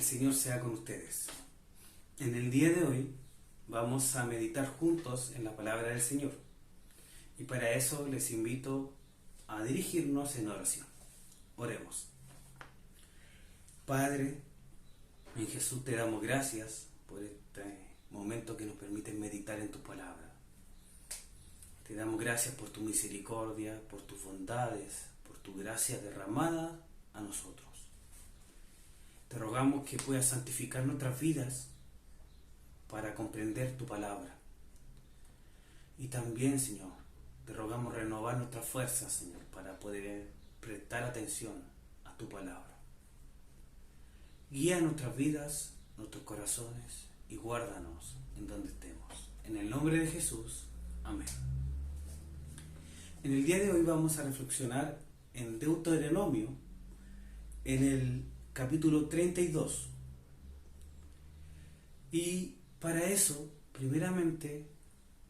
Señor sea con ustedes. En el día de hoy vamos a meditar juntos en la palabra del Señor. Y para eso les invito a dirigirnos en oración. Oremos. Padre, en Jesús te damos gracias por este momento que nos permite meditar en tu palabra. Te damos gracias por tu misericordia, por tus bondades, por tu gracia derramada a nosotros. Te rogamos que puedas santificar nuestras vidas para comprender tu palabra. Y también, Señor, te rogamos renovar nuestras fuerzas, Señor, para poder prestar atención a tu palabra. Guía nuestras vidas, nuestros corazones y guárdanos en donde estemos. En el nombre de Jesús, amén. En el día de hoy vamos a reflexionar en Deuteronomio, en el capítulo 32. Y para eso, primeramente,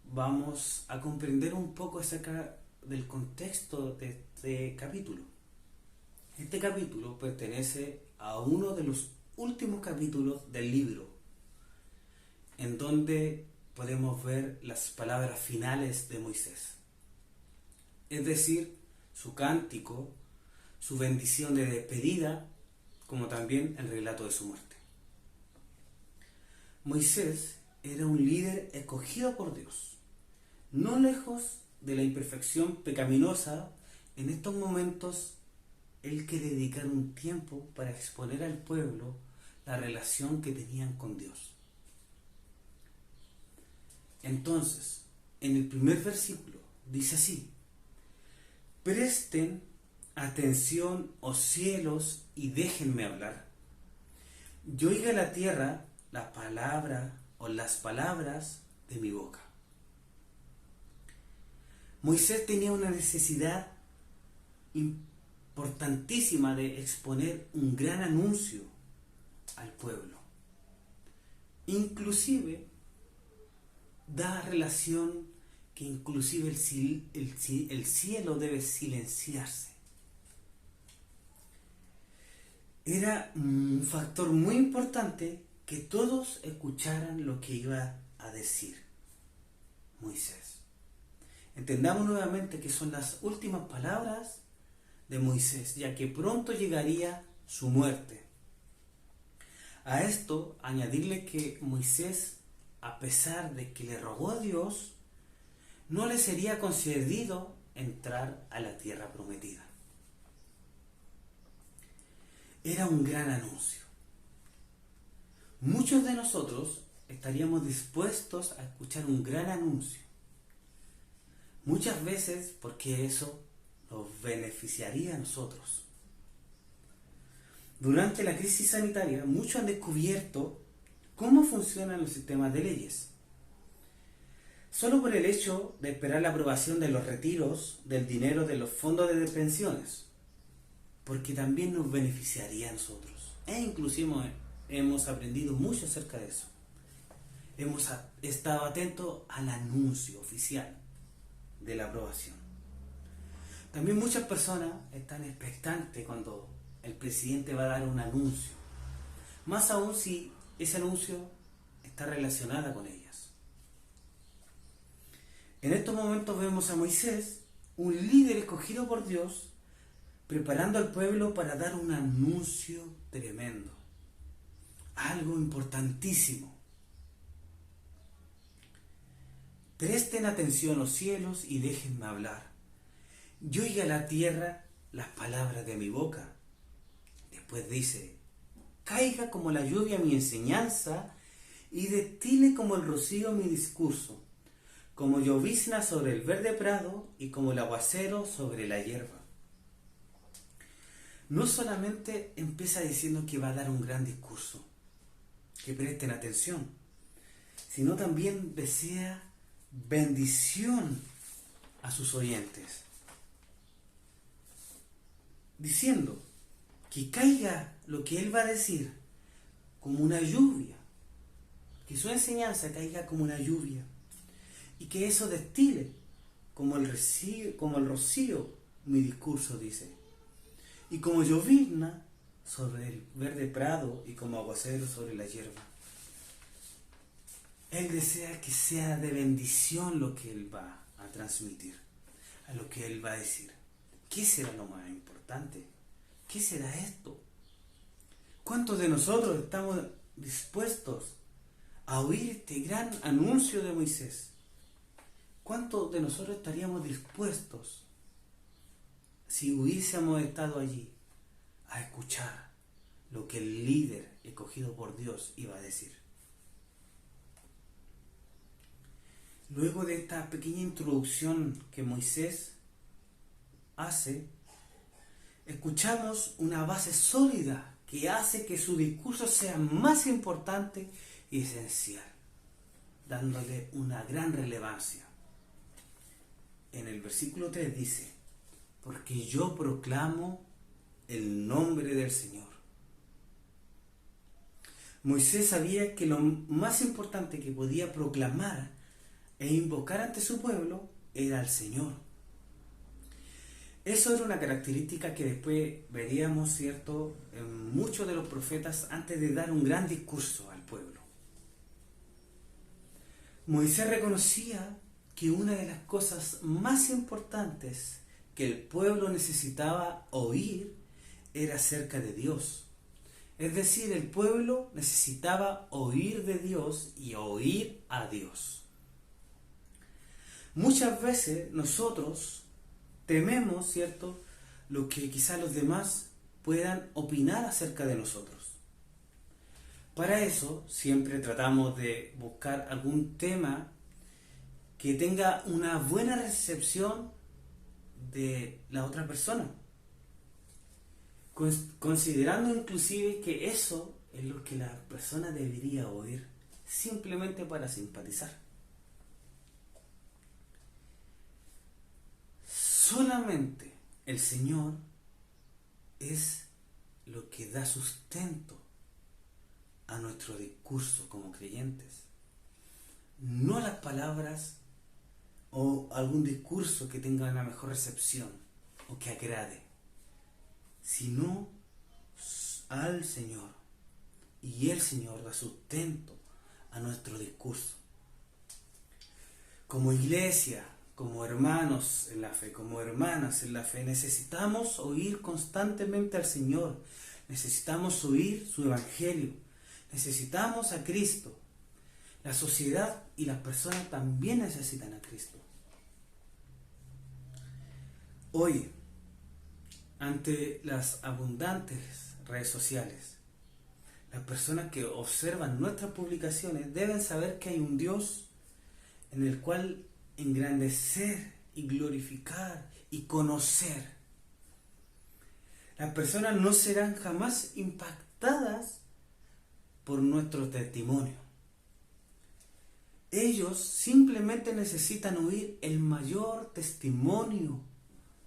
vamos a comprender un poco acerca del contexto de este capítulo. Este capítulo pertenece a uno de los últimos capítulos del libro, en donde podemos ver las palabras finales de Moisés. Es decir, su cántico, su bendición de despedida, como también el relato de su muerte. Moisés era un líder escogido por Dios. No lejos de la imperfección pecaminosa, en estos momentos él quiere dedicar un tiempo para exponer al pueblo la relación que tenían con Dios. Entonces, en el primer versículo dice así: presten atención, oh cielos, y déjenme hablar. Yo oiga la tierra la palabra o las palabras de mi boca. Moisés tenía una necesidad importantísima de exponer un gran anuncio al pueblo. Inclusive da relación que inclusive el cielo debe silenciarse. Era un factor muy importante que todos escucharan lo que iba a decir Moisés. Entendamos nuevamente que son las últimas palabras de Moisés, ya que pronto llegaría su muerte. A esto, añadirle que Moisés, a pesar de que le rogó a Dios, no le sería concedido entrar a la tierra prometida. Era un gran anuncio. Muchos de nosotros estaríamos dispuestos a escuchar un gran anuncio. Muchas veces porque eso nos beneficiaría a nosotros. Durante la crisis sanitaria, muchos han descubierto cómo funcionan los sistemas de leyes. Solo por el hecho de esperar la aprobación de los retiros del dinero de los fondos de pensiones, porque también nos beneficiaría a nosotros. E inclusive hemos aprendido mucho acerca de eso. Hemos estado atentos al anuncio oficial de la aprobación. También muchas personas están expectantes cuando el presidente va a dar un anuncio, más aún si ese anuncio está relacionado con ellas. En estos momentos vemos a Moisés, un líder escogido por Dios, preparando al pueblo para dar un anuncio tremendo, algo importantísimo. Presten atención los cielos y déjenme hablar. Yo oiga la tierra las palabras de mi boca. Después dice: caiga como la lluvia mi enseñanza y destile como el rocío mi discurso, como llovizna sobre el verde prado y como el aguacero sobre la hierba. No solamente empieza diciendo que va a dar un gran discurso, que presten atención, sino también desea bendición a sus oyentes, diciendo que caiga lo que él va a decir como una lluvia, que su enseñanza caiga como una lluvia y que eso destile como el rocío mi discurso, dice. Y como llovizna sobre el verde prado y como aguacero sobre la hierba. Él desea que sea de bendición lo que Él va a transmitir, a lo que Él va a decir. ¿Qué será lo más importante? ¿Qué será esto? ¿Cuántos de nosotros estamos dispuestos a oír este gran anuncio de Moisés? ¿Cuántos de nosotros estaríamos dispuestos, si hubiésemos estado allí, a escuchar lo que el líder escogido por Dios iba a decir? Luego de esta pequeña introducción que Moisés hace, escuchamos una base sólida que hace que su discurso sea más importante y esencial, dándole una gran relevancia. En el versículo 3 dice: porque yo proclamo el nombre del Señor. Moisés sabía que lo más importante que podía proclamar e invocar ante su pueblo era al Señor. Eso era una característica que después veríamos, ¿cierto?, en muchos de los profetas antes de dar un gran discurso al pueblo. Moisés reconocía que una de las cosas más importantes que el pueblo necesitaba oír era acerca de Dios. Es decir, el pueblo necesitaba oír de Dios y oír a Dios. Muchas veces nosotros tememos, ¿cierto?, lo que quizás los demás puedan opinar acerca de nosotros. Para eso siempre tratamos de buscar algún tema que tenga una buena recepción de la otra persona, considerando inclusive que eso es lo que la persona debería oír, simplemente para simpatizar. Solamente el Señor es lo que da sustento a nuestro discurso como creyentes. No las palabras o algún discurso que tenga una mejor recepción o que agrade, sino al Señor. Y el Señor da sustento a nuestro discurso. Como iglesia, como hermanos en la fe, como hermanas en la fe, necesitamos oír constantemente al Señor. Necesitamos oír su Evangelio. Necesitamos a Cristo. La sociedad y las personas también necesitan a Cristo. Hoy, ante las abundantes redes sociales, las personas que observan nuestras publicaciones deben saber que hay un Dios en el cual engrandecer y glorificar y conocer. Las personas no serán jamás impactadas por nuestro testimonio. Ellos simplemente necesitan oír el mayor testimonio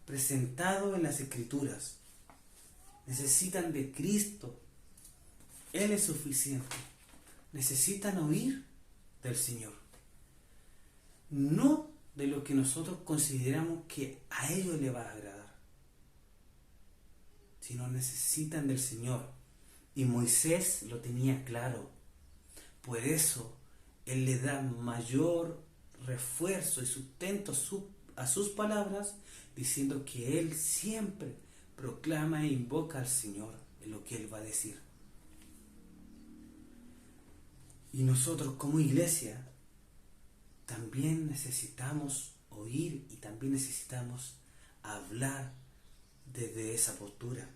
presentado en las Escrituras. Necesitan de Cristo. Él es suficiente. Necesitan oír del Señor. No de lo que nosotros consideramos que a ellos les va a agradar, sino necesitan del Señor. Y Moisés lo tenía claro. Por eso Él le da mayor refuerzo y sustento a sus palabras, diciendo que Él siempre proclama e invoca al Señor en lo que Él va a decir. Y nosotros como iglesia también necesitamos oír y también necesitamos hablar desde esa postura.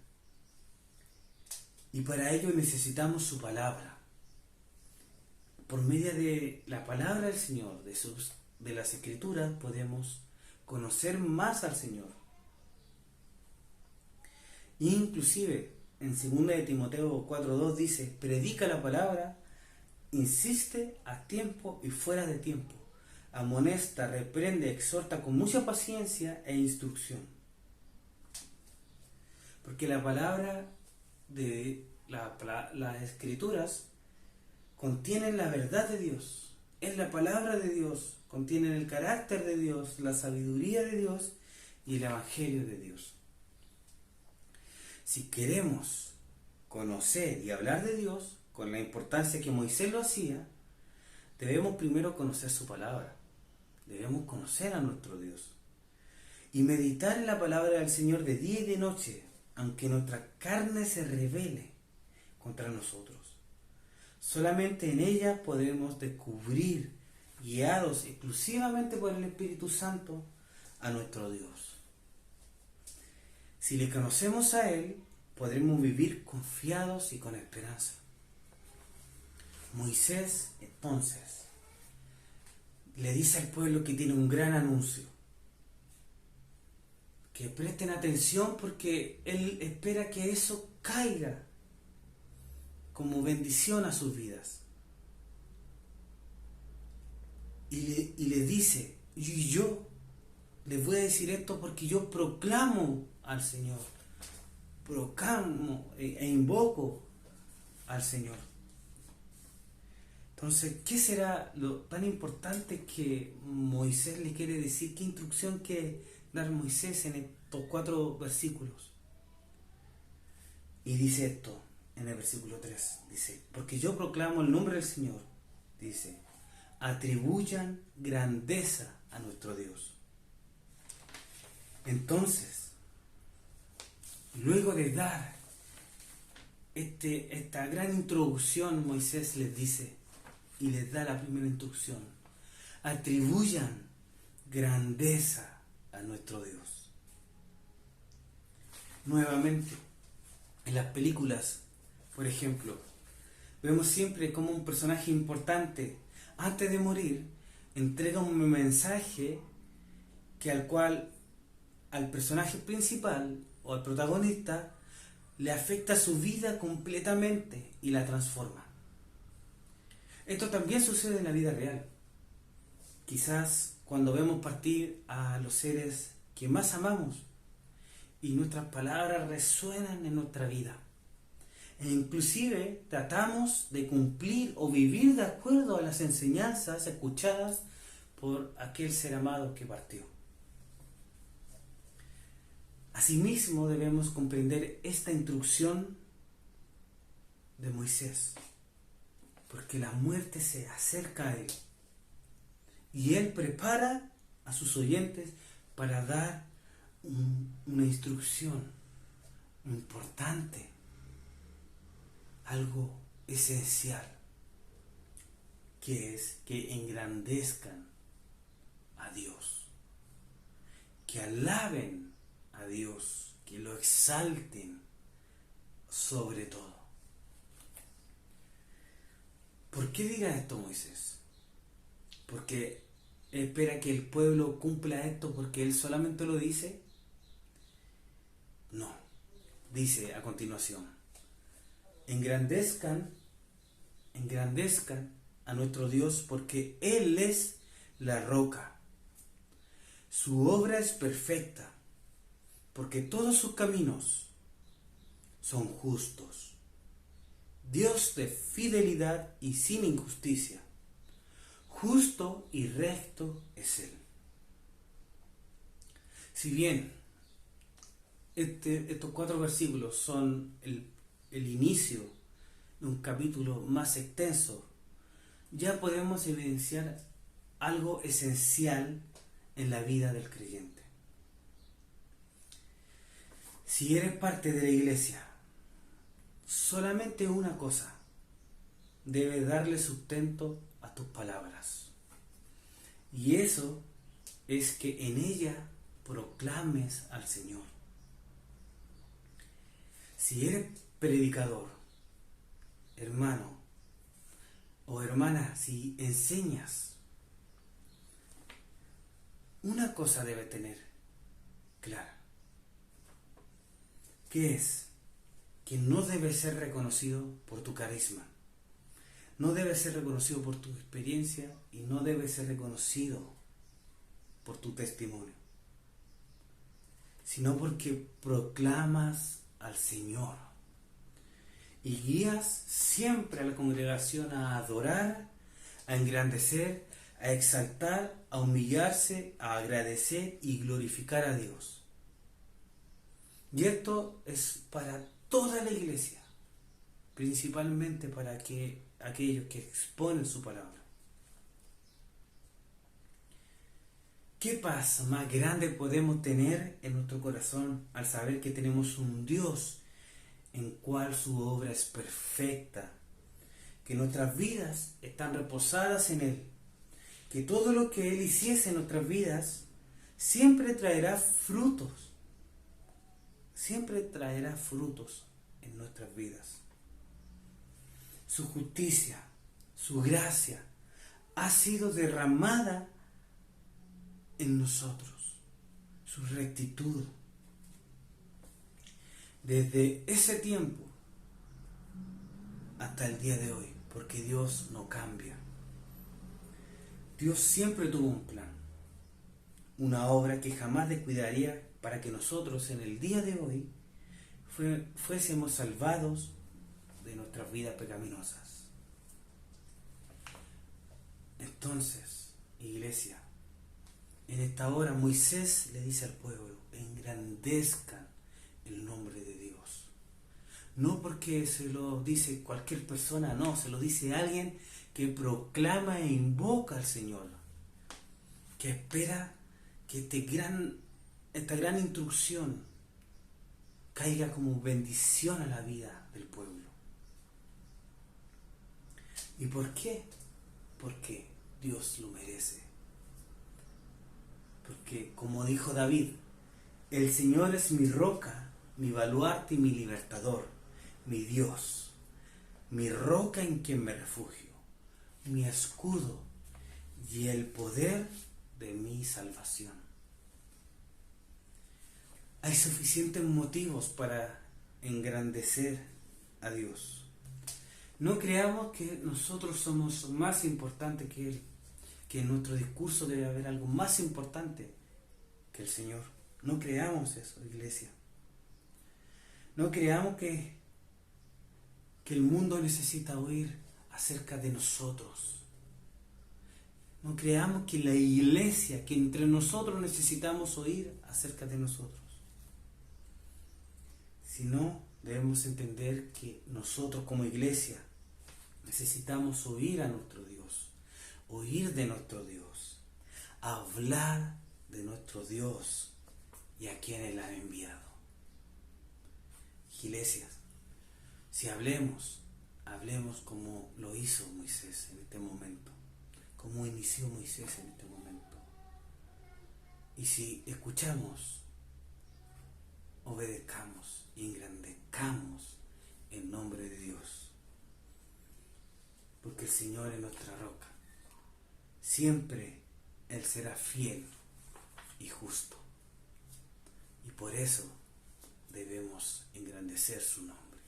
Y para ello necesitamos su palabra. Por medio de la palabra del Señor, de las Escrituras, podemos conocer más al Señor. Inclusive en 2 de Timoteo 4:2 dice: predica la palabra, insiste a tiempo y fuera de tiempo, amonesta, reprende, exhorta con mucha paciencia e instrucción. Porque la palabra de las Escrituras contienen la verdad de Dios, es la palabra de Dios, contienen el carácter de Dios, la sabiduría de Dios y el Evangelio de Dios. Si queremos conocer y hablar de Dios, con la importancia que Moisés lo hacía, debemos primero conocer su palabra. Debemos conocer a nuestro Dios. Y meditar en la palabra del Señor de día y de noche, aunque nuestra carne se rebele contra nosotros. Solamente en ella podremos descubrir, guiados exclusivamente por el Espíritu Santo, a nuestro Dios. Si le conocemos a Él, podremos vivir confiados y con esperanza. Moisés, entonces, le dice al pueblo que tiene un gran anuncio. Que presten atención porque Él espera que eso caiga como bendición a sus vidas. Y le dice, y yo les voy a decir esto porque yo proclamo al Señor, proclamo e invoco al Señor. Entonces, ¿qué será lo tan importante que Moisés le quiere decir? ¿Qué instrucción quiere dar Moisés en estos 4 versículos? Y dice esto en el versículo 3, dice, porque yo proclamo el nombre del Señor, dice, atribuyan grandeza a nuestro Dios. Entonces, luego de dar esta gran introducción, Moisés les dice, y les da la primera instrucción, atribuyan grandeza a nuestro Dios. Nuevamente, en las películas, por ejemplo, vemos siempre como un personaje importante, antes de morir, entrega un mensaje que al personaje principal o al protagonista le afecta su vida completamente y la transforma. Esto también sucede en la vida real. Quizás cuando vemos partir a los seres que más amamos y nuestras palabras resuenan en nuestra vida. E inclusive tratamos de cumplir o vivir de acuerdo a las enseñanzas escuchadas por aquel ser amado que partió. Asimismo debemos comprender esta instrucción de Moisés, porque la muerte se acerca a él y él prepara a sus oyentes para dar una instrucción importante, algo esencial, que es que engrandezcan a Dios, que alaben a Dios, que lo exalten sobre todo. ¿Por qué dirá esto Moisés? ¿Porque espera que el pueblo cumpla esto porque él solamente lo dice? No, dice a continuación, engrandezcan a nuestro Dios porque Él es la roca. Su obra es perfecta, porque todos sus caminos son justos. Dios de fidelidad y sin injusticia. Justo y recto es Él. Si bien estos 4 versículos son el inicio de un capítulo más extenso, ya podemos evidenciar algo esencial en la vida del creyente. Si eres parte de la iglesia, solamente una cosa debe darle sustento a tus palabras. Y eso es que en ella proclames al Señor. Si eres predicador, hermano o hermana, si enseñas, una cosa debe tener clara. ¿Qué es? Que no debe ser reconocido por tu carisma, no debe ser reconocido por tu experiencia y no debe ser reconocido por tu testimonio, sino porque proclamas al Señor y guías siempre a la congregación a adorar, a engrandecer, a exaltar, a humillarse, a agradecer y glorificar a Dios. Y esto es para toda la iglesia, principalmente para que aquellos que exponen su palabra. ¿Qué paz más grande podemos tener en nuestro corazón al saber que tenemos un Dios en cual su obra es perfecta, que nuestras vidas están reposadas en Él, que todo lo que Él hiciese en nuestras vidas siempre traerá frutos en nuestras vidas? Su justicia, su gracia ha sido derramada en nosotros, su rectitud. Desde ese tiempo hasta el día de hoy, porque Dios no cambia. Dios siempre tuvo un plan, una obra que jamás descuidaría para que nosotros en el día de hoy fuésemos salvados de nuestras vidas pecaminosas. Entonces, iglesia, en esta hora Moisés le dice al pueblo: engrandezcan el nombre de Dios. No porque se lo dice cualquier persona, no, se lo dice alguien que proclama e invoca al Señor, que espera que esta gran instrucción caiga como bendición a la vida del pueblo. ¿Y por qué? Porque Dios lo merece. Porque, como dijo David, el Señor es mi roca, mi baluarte y mi libertador, mi Dios, mi roca en quien me refugio, mi escudo y el poder de mi salvación. Hay suficientes motivos para engrandecer a Dios. No creamos que nosotros somos más importantes que Él, que en nuestro discurso debe haber algo más importante que el Señor. No creamos eso, iglesia. No creamos que el mundo necesita oír acerca de nosotros. No creamos que la iglesia, que entre nosotros necesitamos oír acerca de nosotros. Sino debemos entender que nosotros como iglesia necesitamos oír a nuestro Dios, oír de nuestro Dios, hablar de nuestro Dios y a quien Él ha enviado. Iglesias, si hablemos como lo hizo Moisés en este momento, como inició Moisés en este momento. Y si escuchamos, obedezcamos y engrandezcamos el nombre de Dios. Porque el Señor es nuestra roca. Siempre Él será fiel y justo. Y por eso debemos engrandecer su nombre.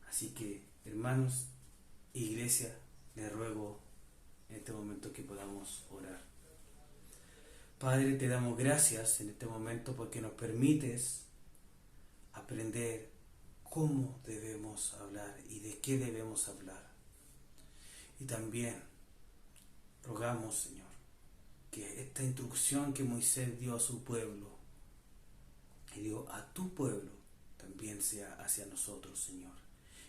Así que, hermanos, iglesia, les ruego en este momento que podamos orar. Padre, te damos gracias en este momento porque nos permites aprender cómo debemos hablar y de qué debemos hablar. Y también rogamos, Señor, que esta instrucción que Moisés dio a su pueblo y dio a tu pueblo también sea hacia nosotros, Señor,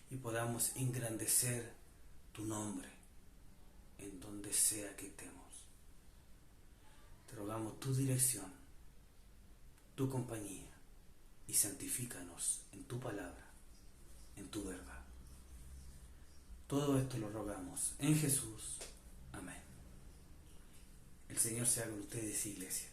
y podamos engrandecer tu nombre en donde sea que estemos. Te rogamos tu dirección, tu compañía, y santifícanos en tu palabra, en tu verdad. Todo esto lo rogamos en Jesús. Amén. El Señor sea con ustedes, iglesia.